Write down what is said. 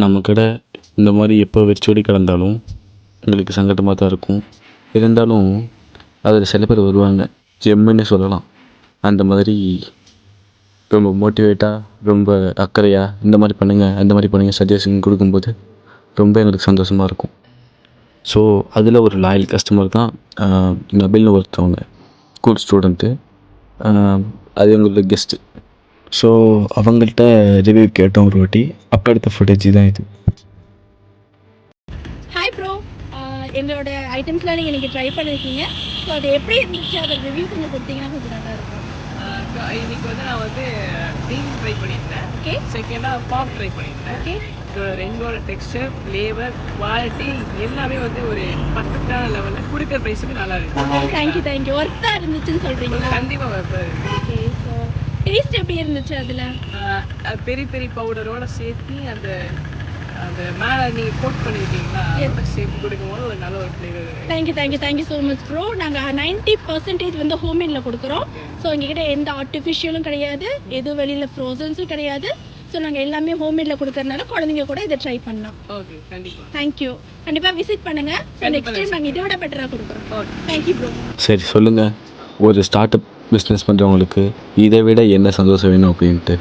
நம்ம கடை இந்த மாதிரி எப்போ வெறிச்சோடி கிடந்தாலும் எங்களுக்கு சங்கடமாக தான் இருக்கும். இருந்தாலும் அதில் சில பேர் வருவாங்க, ஜெம்முன்னே சொல்லலாம். அந்த மாதிரி ரொம்ப மோட்டிவேட்டாக, ரொம்ப அக்கறையாக இந்த மாதிரி பண்ணுங்கள், அந்த மாதிரி பண்ணுங்கள் சஜஷன் கொடுக்கும்போது ரொம்ப எங்களுக்கு சந்தோஷமாக இருக்கும். ஸோ அதில் ஒரு லாயல் கஸ்டமர் தான் நபில்னு ஒருத்தவங்க, ஸ்கூல் ஸ்டூடெண்ட்டு. அது எங்களோட கெஸ்ட்டு. ஸோ அவங்கள்ட்ட ரிவ்யூ கேட்டோம் ஒரு வாட்டி. அப்போ எடுத்த ஃபுட்டேஜ் தான் இது. ஹாய் ப்ரோ, எங்களோட ஐட்டம்ஸ்லாம் நீங்கள் இன்றைக்கி ட்ரை பண்ணியிருக்கீங்க. ஸோ அது எப்படி இருந்துச்சு, அதை ரிவ்யூ கொஞ்சம் கொடுத்தீங்கன்னா கொஞ்சம் நல்லா இருக்கும். இன்னைக்கு வந்து நான் வந்து பீன் ட்ரை பண்ணியிருந்தேன். ஓகே. செகண்டாக பாப் ட்ரை பண்ணியிருந்தேன். ஓகே. ஸோ ரெண்டோட டெக்ஸ்டர், ஃப்ளேவர், குவாலிட்டி எல்லாமே வந்து ஒரு பர்ஃபெக்டான லெவலில் கொடுக்குற ப்ரைஸுக்கு நல்லா இருக்குது. தேங்க்யூ. ஒர்த்தாக இருந்துச்சுன்னு சொல்கிறீங்களா? கண்டிப்பாக வருது. ஓகே. ஸோ டேஸ்ட் எப்படி இருந்துச்சு அதில்? பெரிய பெரிய பவுடரோட சேர்த்து அந்த அந்த மேலே நீங்கள் கோட் பண்ணியிருக்கீங்களா, அதோட சேர்த்து கொடுக்கும்போது ஒரு நல்ல ஒரு flavour. Thank you so much bro. நாங்கள் 90% வந்து ஹோம்மேடில் கொடுக்குறோம். ஸோ எங்ககிட்ட எந்த ஆர்டிஃபிஷியலும் கிடையாது, எதுவும் வெளியில் ஃப்ரோசன்ஸும் கிடையாது. ஸோ நாங்கள் எல்லாமே ஹோம்மேடில் கொடுக்கறதுனால குழந்தைங்க கூட இதை ட்ரை பண்ணலாம். ஓகே, கண்டிப்பாக. தேங்க்யூ. கண்டிப்பாக விசிட் பண்ணுங்கள். நெக்ஸ்ட் டைம் நாங்கள் இதை விட பெட்டராக கொடுக்குறோம். Okay, thank you bro. சரி சொல்லுங்கள், ஒரு ஸ்டார்ட் அப் பிஸ்னஸ் பண்ணுறவங்களுக்கு இதை விட என்ன சந்தோஷம் வேணும் அப்படின்ட்டு.